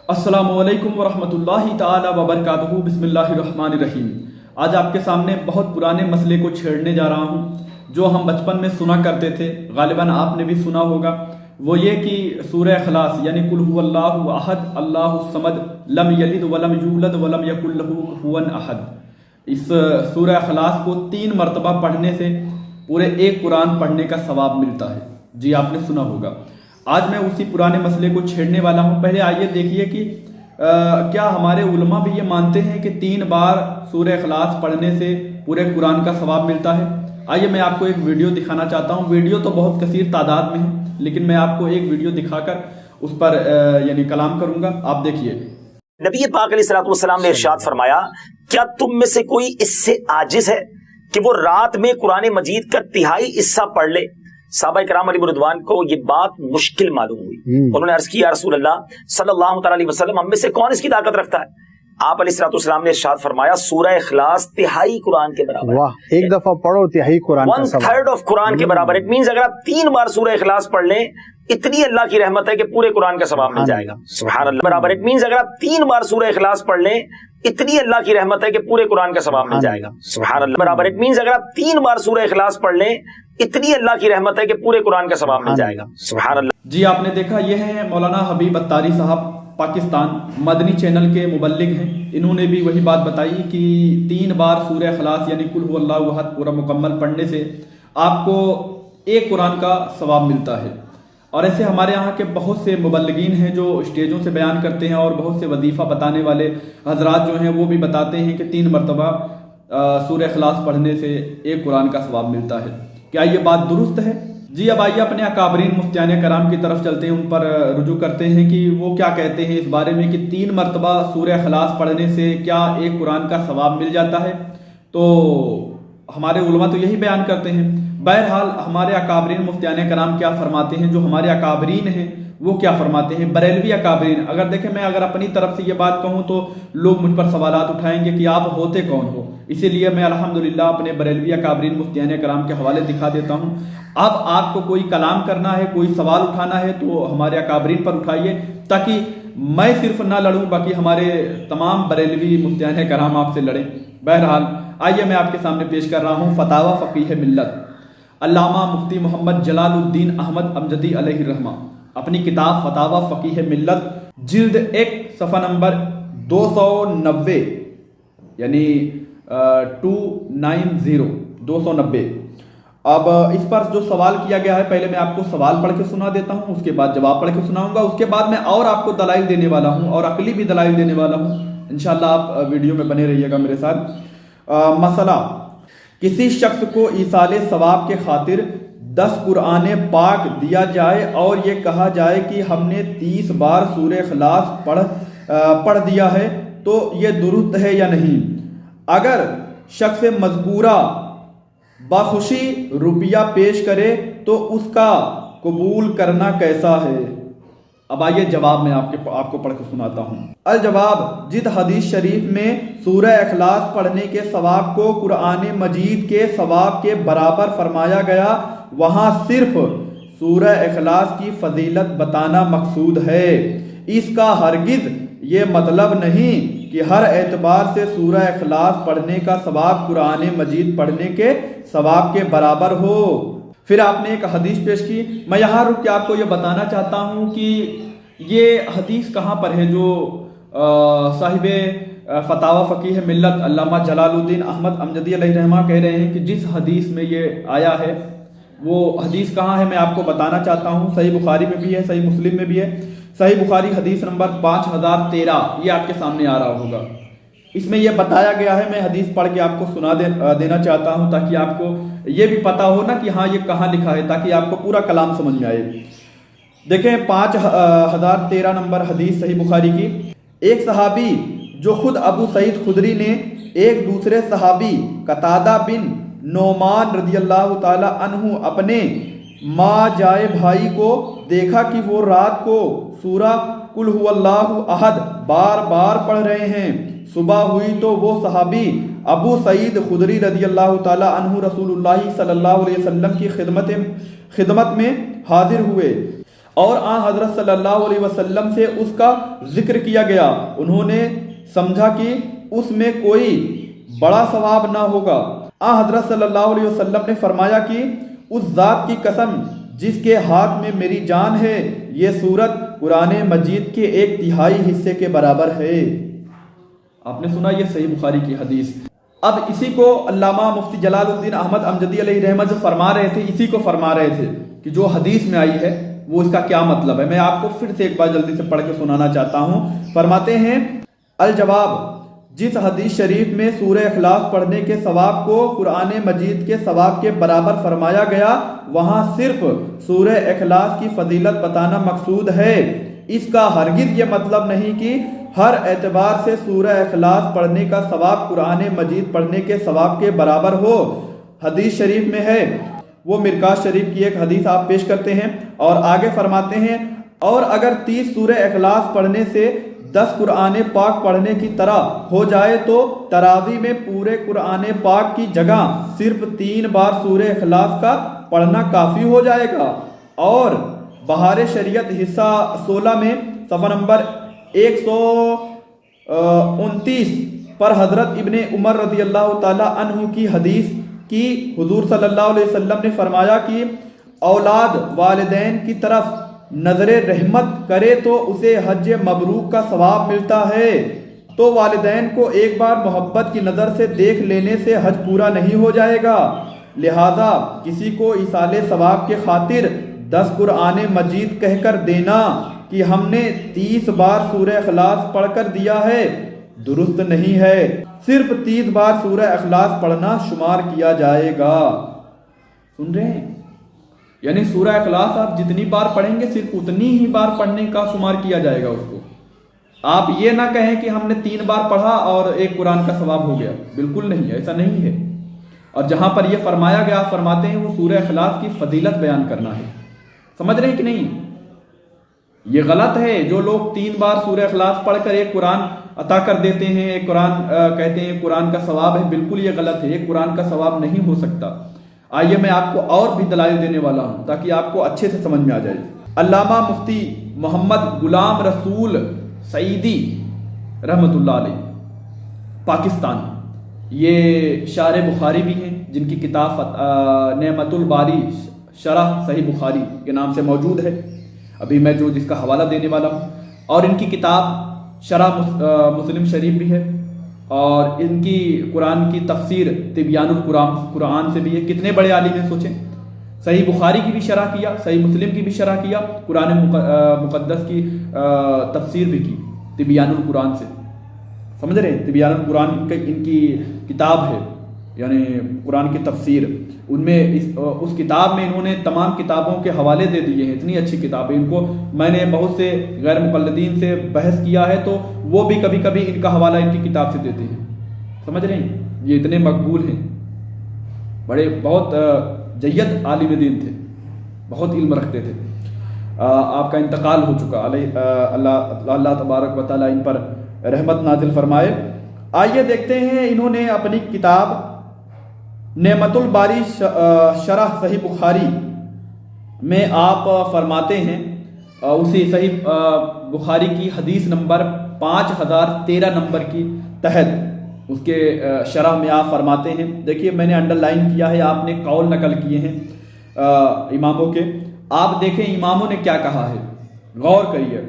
السلام علیکم ورحمۃ اللہ تعالی وبرکاتہ۔ بسم اللہ الرحمن الرحیم۔ آج آپ کے سامنے بہت پرانے مسئلے کو چھیڑنے جا رہا ہوں جو ہم بچپن میں سنا کرتے تھے، غالباً آپ نے بھی سنا ہوگا۔ وہ یہ کہ سورہ اخلاص یعنی قل هو اللہ احد اللہ الصمد لم یلد ولم یولد ولم یکن لہ کفوا احد، اس سورہ اخلاص کو 3 مرتبہ پڑھنے سے پورے ایک قرآن پڑھنے کا ثواب ملتا ہے۔ جی آپ نے سنا ہوگا۔ آج میں اسی پرانے مسئلے کو چھیڑنے والا ہوں۔ پہلے آئیے دیکھیے کہ کیا ہمارے علماء بھی یہ مانتے ہیں کہ 3 بار سورہ اخلاص پڑھنے سے پورے قرآن کا ثواب ملتا ہے؟ آئیے میں آپ کو ایک ویڈیو دکھانا چاہتا ہوں۔ ویڈیو تو بہت کثیر تعداد میں ہے، لیکن میں آپ کو ایک ویڈیو دکھا کر اس پر یعنی کلام کروں گا۔ آپ دیکھیے۔ نبی پاک علیہ الصلوۃ والسلام نے ارشاد فرمایا، کیا تم میں سے کوئی اس سے عاجز ہے کہ وہ رات میں قرآن مجید کا 1/3 حصہ پڑھ لے؟ صحابہ کرام علیہ رضوان کو یہ بات مشکل معلوم ہوئی۔ انہوں نے عرض کی، یا رسول اللہ صلی اللہ تعالی علیہ وسلم، ہم میں سے کون اس کی طاقت رکھتا ہے؟ آپ علیہ الصلوۃ والسلام نے ارشاد فرمایا، سورہ اخلاص 1/3 قرآن کے برابر ہے۔ واہ، ایک دفعہ پڑھو 1/3 قرآن کا ثواب۔ 1/3 آف قرآن کے برابر۔ اٹ مینز اگر آپ 3 بار سورہ اخلاص پڑھ لیں، اتنی اللہ کی رحمت ہے کہ پورے قرآن کا ثواب مل جائے گا۔ سبحان اللہ برابر۔ اٹ مینز اگر آپ 3 بار سورہ اخلاص پڑھ لیں، اتنی اللہ کی رحمت ہے کہ پورے قرآن کا ثواب مل جائے گا۔ سبحان اللہ برابر۔ اٹ مینز اگر آپ 3 بار سورہ اخلاص پڑھ لیں، اتنی اللہ کی رحمت ہے کہ پورے قرآن کا ثواب مل جائے گا۔ سبحان اللہ۔ جی آپ نے دیکھا، یہ ہیں مولانا حبیب اتاری صاحب، پاکستان مدنی چینل کے مبلغ ہیں۔ انہوں نے بھی وہی بات بتائی کہ 3 بار سورہ اخلاص یعنی قل هو اللہ احد پورا مکمل پڑھنے سے آپ کو ایک قرآن کا ثواب ملتا ہے۔ اور ایسے ہمارے یہاں کے بہت سے مبلغین ہیں جو اسٹیجوں سے بیان کرتے ہیں، اور بہت سے وظیفہ بتانے والے حضرات جو ہیں وہ بھی بتاتے ہیں کہ 3 مرتبہ سورہ اخلاص پڑھنے سے ایک قرآن کا ثواب ملتا ہے۔ کیا یہ بات درست ہے؟ جی اب آئیے اپنے اکابرین مفتیان کرام کی طرف چلتے ہیں، ان پر رجوع کرتے ہیں کہ وہ کیا کہتے ہیں اس بارے میں کہ 3 مرتبہ سورہ اخلاص پڑھنے سے کیا ایک قرآن کا ثواب مل جاتا ہے؟ تو ہمارے علماء تو یہی بیان کرتے ہیں۔ بہرحال ہمارے اکابرین مفتیان کرام کیا فرماتے ہیں، جو ہمارے اکابرین ہیں وہ کیا فرماتے ہیں، بریلوی اکابرین۔ اگر دیکھیں، میں اگر اپنی طرف سے یہ بات کہوں تو لوگ مجھ پر سوالات اٹھائیں گے کہ آپ ہوتے کون ہو، اسی لیے میں الحمدللہ اپنے بریلوی اکابرین مفتیان کرام کے حوالے دکھا دیتا ہوں۔ اب آپ کو کوئی کلام کرنا ہے، کوئی سوال اٹھانا ہے تو ہمارے اکابرین پر اٹھائیے، تاکہ میں صرف نہ لڑوں باقی ہمارے تمام بریلوی مفتیان کرام آپ سے لڑیں۔ بہرحال آئیے میں آپ کے سامنے پیش کر رہا ہوں فتاوی فقیہ ملت علامہ مفتی محمد جلال الدین احمد امجدی علیہ الرحمہ، اپنی کتاب فتاوی فقیہ ملت جلد 1 صفحہ نمبر 290 یعنی 290۔ اب اس پر جو سوال کیا گیا ہے، پہلے میں آپ کو سوال پڑھ کے سنا دیتا ہوں، اس کے بعد جواب پڑھ کے سناؤں گا، اس کے بعد میں اور آپ کو دلائل دینے والا ہوں، اور عقلی بھی دلائل دینے والا ہوں۔ انشاءاللہ آپ ویڈیو میں بنے رہیے گا میرے ساتھ۔ مسئلہ، کسی شخص کو ایصال ثواب کے خاطر 10 قرآن پاک دیا جائے اور یہ کہا جائے کہ ہم نے 30 بار سورہ اخلاص پڑھ دیا ہے، تو یہ درست ہے یا نہیں؟ اگر شخص مذکورہ بخوشی روپیہ پیش کرے تو اس کا قبول کرنا کیسا ہے؟ اب آئیے جواب میں آپ کو پڑھ کے سناتا ہوں۔ الجواب، جس حدیث شریف میں سورہ اخلاص پڑھنے کے ثواب کو قرآن مجید کے ثواب کے برابر فرمایا گیا، وہاں صرف سورہ اخلاص کی فضیلت بتانا مقصود ہے۔ اس کا ہرگز یہ مطلب نہیں کہ ہر اعتبار سے سورہ اخلاص پڑھنے کا ثواب قرآن مجید پڑھنے کے ثواب کے برابر ہو۔ پھر آپ نے ایک حدیث پیش کی، میں یہاں رک کے آپ کو یہ بتانا چاہتا ہوں کہ یہ حدیث کہاں پر ہے جو صاحب فتاوی فقیہ ملت علامہ جلال الدین احمد امجدی علیہ الرحمہ کہہ رہے ہیں کہ جس حدیث میں یہ آیا ہے وہ حدیث کہاں ہے، میں آپ کو بتانا چاہتا ہوں۔ صحیح بخاری میں بھی ہے، صحیح مسلم میں بھی ہے۔ صحیح بخاری حدیث نمبر 5013، یہ آپ کے سامنے آ رہا ہوگا۔ اس میں یہ بتایا گیا ہے، میں حدیث پڑھ کے آپ کو سنا دینا چاہتا ہوں تاکہ آپ کو یہ بھی پتا ہو نا کہ ہاں یہ کہاں لکھا ہے، تاکہ آپ کو پورا کلام سمجھ میں آئے۔ دیکھیں 5013 نمبر حدیث صحیح بخاری کی، ایک صحابی جو خود ابو سعید خدری نے ایک دوسرے صحابی قتادہ بن نعمان رضی اللہ تعالی عنہ اپنے ماں جائے بھائی کو دیکھا کہ وہ رات کو سورہ قل هو اللہ احد بار بار پڑھ رہے ہیں۔ صبح ہوئی تو وہ صحابی ابو سعید خدری رضی اللہ تعالی عنہ رسول اللہ صلی اللہ علیہ وسلم کی خدمت میں حاضر ہوئے۔ اور حضرت صلی اللہ علیہ وسلم سے اس کا ذکر کیا گیا، انہوں نے سمجھا کہ اس میں کوئی بڑا ثواب نہ ہوگا۔ حضرت صلی اللہ علیہ وسلم نے فرمایا کہ اس ذات کی قسم جس کے ہاتھ میں میری جان ہے، یہ سورت قرآن مجید کے 1/3 حصے کے برابر ہے۔ آپ نے سنا، یہ صحیح بخاری کی حدیث۔ اب اسی کو علامہ مفتی جلال الدین احمد امجدی علیہ رحمت جو فرما رہے تھے، اسی کو فرما رہے تھے کہ جو حدیث میں آئی ہے وہ اس کا کیا مطلب ہے۔ میں آپ کو پھر سے ایک بار جلدی سے پڑھ کے سنانا چاہتا ہوں۔ فرماتے ہیں الجواب، جس حدیث شریف میں سورہ اخلاص پڑھنے کے ثواب کو قرآن مجید کے ثواب کے برابر فرمایا گیا، وہاں صرف سورہ اخلاص کی فضیلت بتانا مقصود ہے۔ اس کا ہرگز یہ مطلب نہیں کہ ہر اعتبار سے سورہ اخلاص پڑھنے کا ثواب قرآن مجید پڑھنے کے ثواب کے برابر ہو۔ حدیث شریف میں ہے، وہ مرکات شریف کی ایک حدیث آپ پیش کرتے ہیں اور آگے فرماتے ہیں، اور اگر 30 سورہ اخلاص پڑھنے سے 10 قرآن پاک پڑھنے کی طرح ہو جائے تو تراویح میں پورے قرآن پاک کی جگہ صرف 3 بار سورہ اخلاص کا پڑھنا کافی ہو جائے گا۔ اور بہار شریعت حصہ 16 میں صفحہ نمبر 129 پر حضرت ابن عمر رضی اللہ تعالی عنہ کی حدیث کی حضور صلی اللہ علیہ وسلم نے فرمایا کہ اولاد والدین کی طرف نظر رحمت کرے تو اسے حج مبرور کا ثواب ملتا ہے، تو والدین کو ایک بار محبت کی نظر سے دیکھ لینے سے حج پورا نہیں ہو جائے گا۔ لہذا کسی کو ایصال ثواب کے خاطر 10 قرآن مجید کہہ کر دینا کہ ہم نے 30 بار سورہ اخلاص پڑھ کر دیا ہے درست نہیں ہے، صرف 30 بار سورہ اخلاص پڑھنا شمار کیا جائے گا۔ سن رہے ہیں؟ یعنی سورہ اخلاص آپ جتنی بار پڑھیں گے صرف اتنی ہی بار پڑھنے کا شمار کیا جائے گا اس کو۔ آپ یہ نہ کہیں کہ ہم نے 3 بار پڑھا اور 1 قرآن کا ثواب ہو گیا، بالکل نہیں، ایسا نہیں ہے۔ اور جہاں پر یہ فرمایا گیا، فرماتے ہیں وہ سورہ اخلاص کی فضیلت بیان کرنا ہے۔ سمجھ رہے ہیں کہ نہیں؟ یہ غلط ہے جو لوگ 3 بار سورہ اخلاص پڑھ کر 1 قرآن عطا کر دیتے ہیں، 1 قرآن کہتے ہیں قرآن کا ثواب ہے، بالکل یہ غلط ہے، 1 قرآن کا ثواب نہیں ہو سکتا۔ آئیے میں آپ کو اور بھی دلائل دینے والا ہوں تاکہ آپ کو اچھے سے سمجھ میں آ جائے۔ علامہ مفتی محمد غلام رسول سعیدی رحمۃ اللہ علیہ پاکستان، یہ شارح بخاری بھی ہیں، جن کی کتاب نعمت الباری شرح صحیح بخاری کے نام سے موجود ہے، ابھی میں جو جس کا حوالہ دینے والا ہوں، اور ان کی کتاب شرح مسلم شریف بھی ہے، اور ان کی قرآن کی تفسیر تبیان القرآن سے بھی ہے۔ کتنے بڑے عالم ہیں سوچیں، صحیح بخاری کی بھی شرح کیا، صحیح مسلم کی بھی شرح کیا، قرآن مقدس کی تفسیر بھی کی تبیان القرآن سے۔ سمجھ رہے ہیں؟ تبیان القرآن ان کی کتاب ہے، یعنی قرآن کی تفسیر، ان میں اس کتاب میں انہوں نے تمام کتابوں کے حوالے دے دیے ہیں، اتنی اچھی کتاب ہے۔ ان کو میں نے بہت سے غیر مقلدین سے بحث کیا ہے تو وہ بھی کبھی کبھی ان کا حوالہ ان کی کتاب سے دیتے ہیں۔ سمجھ رہے ہیں؟ یہ اتنے مقبول ہیں، بڑے بہت جید عالم دین تھے، بہت علم رکھتے تھے۔ آپ کا انتقال ہو چکا، اللہ تبارک و تعالیٰ ان پر رحمت نازل فرمائے۔ آئیے دیکھتے ہیں، انہوں نے اپنی کتاب نعمت الباری شرح صحیح بخاری میں آپ فرماتے ہیں، اسی صحیح بخاری کی حدیث نمبر 5013 نمبر کی تحت اس کے شرح میں آپ فرماتے ہیں، دیکھیے میں نے انڈر لائن کیا ہے، آپ نے قول نقل کیے ہیں اماموں کے، آپ دیکھیں اماموں نے کیا کہا ہے، غور کریے۔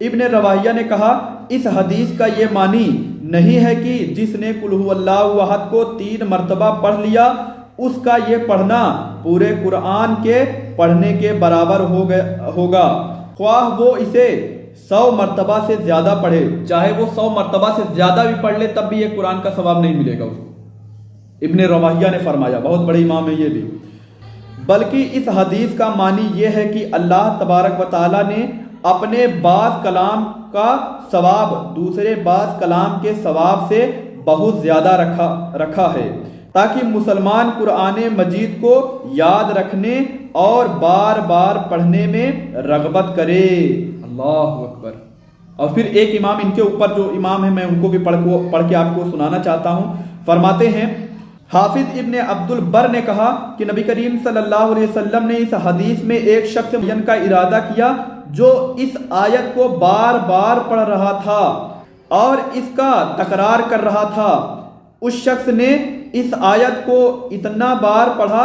ابن رواحیہ نے کہا اس حدیث کا یہ معنی نہیں ہے کہ جس نے قل هو اللہ احد کو 3 مرتبہ پڑھ لیا اس کا یہ پڑھنا پورے قرآن کے پڑھنے کے برابر ہوگا، خواہ وہ اسے 100 مرتبہ سے زیادہ پڑھے، چاہے وہ 100 مرتبہ سے زیادہ بھی پڑھ لے تب بھی یہ قرآن کا ثواب نہیں ملے گا اس کو۔ ابن رواحیہ نے فرمایا، بہت بڑے امام ہے یہ بھی۔ بلکہ اس حدیث کا معنی یہ ہے کہ اللہ تبارک و تعالیٰ نے اپنے بعض کلام کا ثواب دوسرے بعض کلام کے ثواب سے بہت زیادہ رکھا ہے، تاکہ مسلمان قرآن مجید کو یاد رکھنے اور بار بار پڑھنے میں رغبت کرے۔ اللہ اکبر۔ اور پھر ایک امام ان کے اوپر جو امام ہے میں ان کو بھی پڑھ کے آپ کو سنانا چاہتا ہوں، فرماتے ہیں حافظ ابن عبد البر نے کہا کہ نبی کریم صلی اللہ علیہ وسلم نے اس حدیث میں ایک شخص معین کا ارادہ کیا جو اس آیت کو بار بار پڑھ رہا تھا اور اس کا تکرار کر رہا تھا۔ اس شخص نے اس آیت کو اتنا بار پڑھا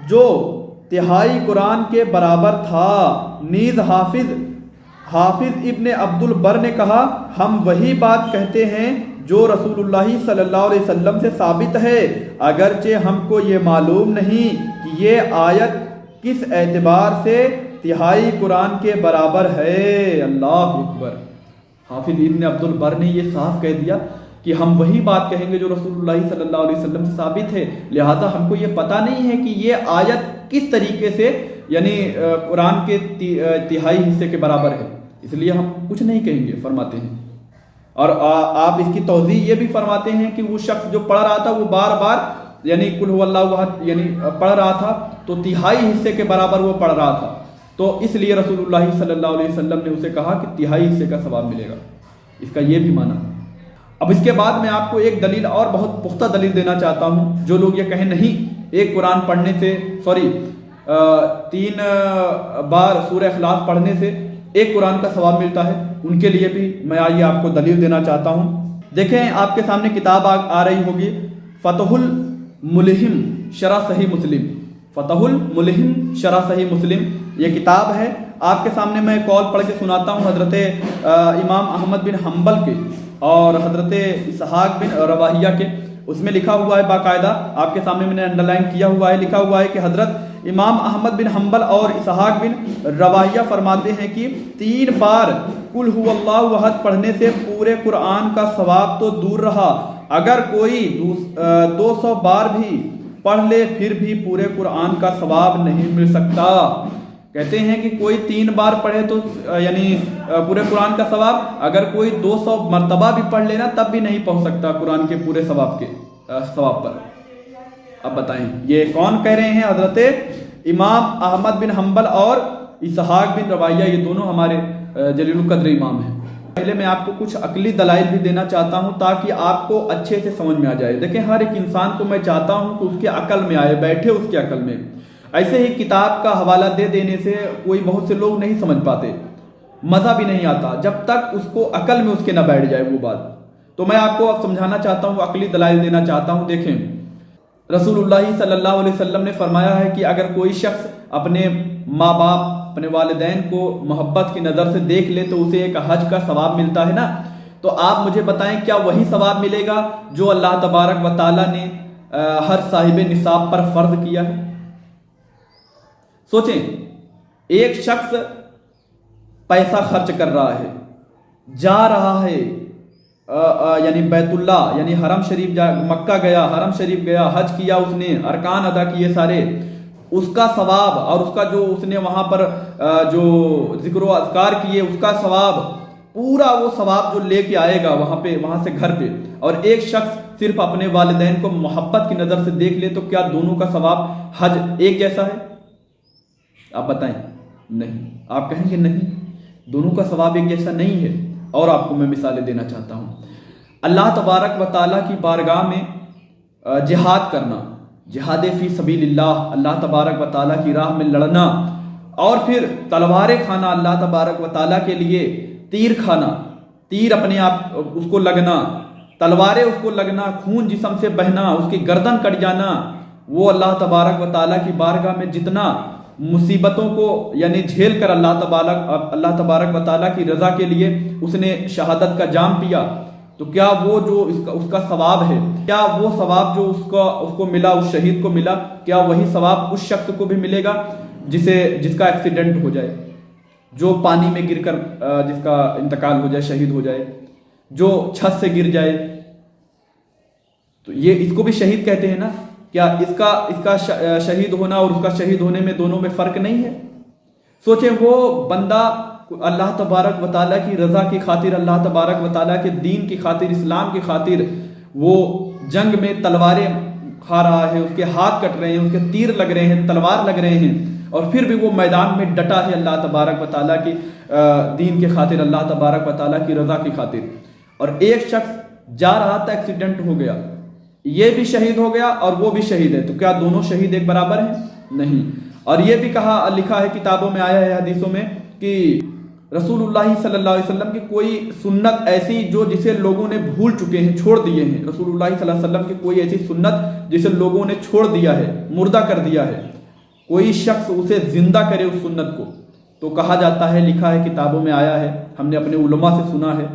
جو تہائی قرآن کے برابر تھا۔ نیز حافظ ابن عبد البر نے کہا ہم وہی بات کہتے ہیں جو رسول اللہ صلی اللہ علیہ وسلم سے ثابت ہے، اگرچہ ہم کو یہ معلوم نہیں کہ یہ آیت کس اعتبار سے تہائی قرآن کے برابر ہے۔ اللہ اکبر۔ حافظ ابن عبد البر نے یہ صاف کہہ دیا کہ ہم وہی بات کہیں گے جو رسول اللہ صلی اللہ علیہ وسلم سے ثابت ہے، لہٰذا ہم کو یہ پتہ نہیں ہے کہ یہ آیت کس طریقے سے یعنی قرآن کے تہائی حصے کے برابر ہے، اس لیے ہم کچھ نہیں کہیں گے فرماتے ہیں۔ اور آپ اس کی توضیح یہ بھی فرماتے ہیں کہ وہ شخص جو پڑھ رہا تھا وہ بار بار یعنی قل هو اللہ احد یعنی پڑھ رہا تھا تو تہائی حصے کے برابر وہ پڑھ رہا تھا، تو اس لیے رسول اللہ صلی اللہ علیہ وسلم نے اسے کہا کہ تہائی حصے کا ثواب ملے گا، اس کا یہ بھی معنی۔ اب اس کے بعد میں آپ کو ایک دلیل اور بہت پختہ دلیل دینا چاہتا ہوں۔ جو لوگ یہ کہیں نہیں ایک قرآن پڑھنے سے 3 بار سورہ اخلاص پڑھنے سے ایک قرآن کا ثواب ملتا ہے، ان کے لیے بھی میں آئیے آپ کو دلیل دینا چاہتا ہوں۔ دیکھیں آپ کے سامنے کتاب آ رہی ہوگی، فتح الملہم شرح صحیح مسلم، فتح الملہم شرح صحیح مسلم یہ کتاب ہے۔ آپ کے سامنے میں قول پڑھ کے سناتا ہوں حضرت امام احمد بن حنبل کے اور حضرت اسحاق بن رواحیہ کے۔ اس میں لکھا ہوا ہے باقاعدہ، آپ کے سامنے میں نے انڈرلائن کیا ہوا ہے، لکھا ہوا ہے کہ حضرت امام احمد بن حنبل اور اسحاق بن رواحیہ فرماتے ہیں کہ 3 بار قل هو اللہ احد پڑھنے سے پورے قرآن کا ثواب تو دور رہا، اگر کوئی 200 بار بھی پڑھ لے پھر بھی پورے قرآن کا ثواب نہیں مل سکتا۔ کہتے ہیں کہ کوئی 3 بار پڑھے تو یعنی پورے قرآن کا ثواب، اگر کوئی 200 مرتبہ بھی پڑھ لینا تب بھی نہیں پہنچ سکتا قرآن کے پورے ثواب پر۔ اب بتائیں یہ کون کہہ رہے ہیں؟ حضرت امام احمد بن حنبل اور اسحاق بن رواحیہ، یہ دونوں ہمارے جلیل القدر امام ہیں۔ پہلے میں آپ کو کچھ عقلی دلائل بھی دینا چاہتا ہوں تاکہ آپ کو اچھے سے سمجھ میں آ جائے۔ دیکھیں ہر ایک انسان کو میں چاہتا ہوں کہ اس کے عقل میں آئے، بیٹھے اس کے عقل میں۔ ایسے ہی کتاب کا حوالہ دے دینے سے کوئی بہت سے لوگ نہیں سمجھ پاتے، مزہ بھی نہیں آتا جب تک اس کو عقل میں اس کے نہ بیٹھ جائے وہ بات۔ تو میں آپ کو اب سمجھانا چاہتا ہوں، عقلی دلائل دینا چاہتا ہوں۔ دیکھیں رسول اللہ صلی اللہ علیہ وسلم نے فرمایا ہے کہ اگر کوئی شخص اپنے ماں باپ اپنے والدین کو محبت کی نظر سے دیکھ لے تو اسے ایک حج کا ثواب ملتا ہے نا، تو آپ مجھے بتائیں کیا وہی ثواب ملے گا جو اللہ تبارک و تعالیٰ نے ہر صاحب نصاب پر فرض کیا ہے؟ سوچیں، ایک شخص پیسہ خرچ کر رہا ہے، جا رہا ہے یعنی بیت اللہ یعنی حرم شریف مکہ گیا، حرم شریف گیا، حج کیا، اس نے ارکان ادا کیے سارے، اس کا ثواب اور اس کا جو اس نے وہاں پر جو ذکر و اذکار کیے اس کا ثواب، پورا وہ ثواب جو لے کے آئے گا وہاں سے گھر پہ، اور ایک شخص صرف اپنے والدین کو محبت کی نظر سے دیکھ لے، تو کیا دونوں کا ثواب حج ایک جیسا ہے؟ آپ بتائیں۔ نہیں، آپ کہیں گے نہیں، دونوں کا ثواب ایک جیسا نہیں ہے۔ اور آپ کو میں مثالیں دینا چاہتا ہوں۔ اللہ تبارک و تعالیٰ کی بارگاہ میں جہاد کرنا، جہاد فی سبیل اللہ، اللہ تبارک و تعالیٰ کی راہ میں لڑنا، اور پھر تلواریں کھانا اللہ تبارک و تعالیٰ کے لیے، تیر کھانا، تیر اپنے آپ اس کو لگنا، تلواریں اس کو لگنا، خون جسم سے بہنا، اس کی گردن کٹ جانا، وہ اللہ تبارک و تعالیٰ کی بارگاہ میں جتنا مصیبتوں کو یعنی جھیل کر اللہ تبارک و تعالیٰ کی رضا کے لیے اس نے شہادت کا جام پیا، تو کیا وہ جو اس کا ثواب ہے، کیا وہ ثواب جو اس کو ملا، اس شہید کو ملا، کیا وہی ثواب اس شخص کو بھی ملے گا جس کا ایکسیڈنٹ ہو جائے، جو پانی میں گر کر جس کا انتقال ہو جائے، شہید ہو جائے، جو چھت سے گر جائے؟ تو یہ اس کو بھی شہید کہتے ہیں نا۔ کیا اس کا شہید ہونا اور اس کا شہید ہونے میں دونوں میں فرق نہیں ہے؟ سوچیں، وہ بندہ اللہ تبارک و تعالیٰ کی رضا کی خاطر، اللہ تبارک و تعالیٰ کے دین کی خاطر، اسلام کی خاطر وہ جنگ میں تلواریں کھا رہا ہے، اس کے ہاتھ کٹ رہے ہیں، اس کے تیر لگ رہے ہیں، تلوار لگ رہے ہیں، اور پھر بھی وہ میدان میں ڈٹا ہے اللہ تبارک و تعالیٰ کی دین کی خاطر، اللہ تبارک و تعالیٰ کی رضا کی خاطر۔ اور ایک شخص جا رہا تھا، ایکسیڈنٹ ہو گیا، یہ بھی شہید ہو گیا اور وہ بھی شہید ہے، تو کیا دونوں شہید ایک برابر ہیں؟ نہیں۔ اور یہ بھی لکھا ہے کتابوں میں، آیا ہے حدیثوں میں کہ رسول اللہ صلی اللہ علیہ وسلم کی کوئی سنت ایسی جو جسے لوگوں نے بھول چکے ہیں، چھوڑ دیے ہیں، رسول اللہ صلی اللہ علیہ وسلم کی کوئی ایسی سنت جسے لوگوں نے چھوڑ دیا ہے، مردہ کر دیا ہے، کوئی شخص اسے زندہ کرے اس سنت کو، تو کہا جاتا ہے، لکھا ہے کتابوں میں آیا ہے، ہم نے اپنے علماء سے سنا ہے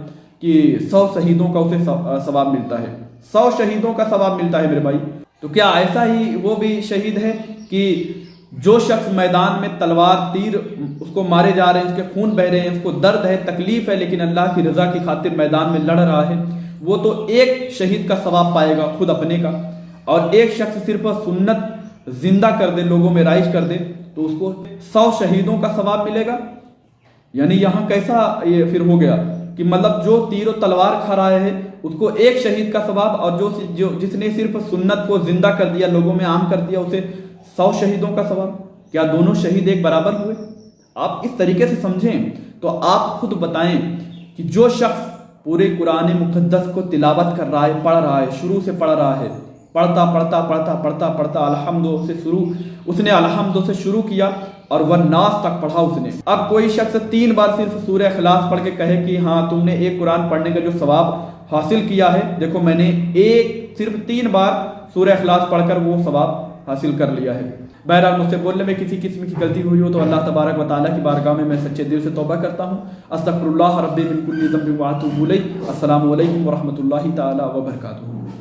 کہ 100 شہیدوں کا اسے ثواب ملتا ہے، 100 شہیدوں کا ثواب ملتا ہے میرے بھائی۔ تو کیا ایسا ہی وہ بھی شہید ہے کہ جو شخص میدان میں تلوار تیر اس کو مارے جا رہے ہیں، اس کے خون بہ رہے ہیں، اس کو درد ہے، تکلیف ہے، لیکن اللہ کی رضا کی خاطر میدان میں لڑ رہا ہے، وہ تو ایک شہید کا ثواب پائے گا خود اپنے کا، اور ایک شخص صرف سنت زندہ کر دے، لوگوں میں رائج کر دے، تو اس کو 100 شہیدوں کا ثواب ملے گا۔ یعنی یہاں کیسا یہ پھر ہو گیا کہ مطلب جو تیر و تلوار کھا رہا ہے اس کو ایک شہید کا ثواب، اور جس نے صرف سنت کو زندہ کر دیا، لوگوں میں عام کر دیا، اسے 100 شہیدوں کا ثواب۔ کیا دونوں شہید ایک برابر ہوئے؟ آپ اس طریقے سے سمجھیں تو آپ خود بتائیں کہ جو شخص پورے قرآن مقدس کو تلاوت کر رہا ہے، پڑھ رہا ہے، شروع سے پڑھ رہا ہے، پڑھتا الحمد سے شروع، اس نے الحمد سے شروع کیا اور والناس تک پڑھا اس نے۔ اب کوئی شخص 3 بار صرف سورہ اخلاص پڑھ کے کہے کہ ہاں تم نے ایک قرآن پڑھنے کا جو ثواب حاصل کیا ہے، دیکھو میں نے صرف 3 بار سورہ اخلاص پڑھ کر وہ ثواب حاصل کر لیا ہے۔ بہرحال مجھ سے بولنے میں کسی قسم کی غلطی ہوئی ہو تو اللہ تبارک و تعالیٰ کی بارگاہ میں سچے دل سے توبہ کرتا ہوں۔ استغفر اللہ ربی من کل ذنب واتوب الیہ۔ السلام علیکم ورحمۃ اللہ تعالیٰ وبرکاتہ۔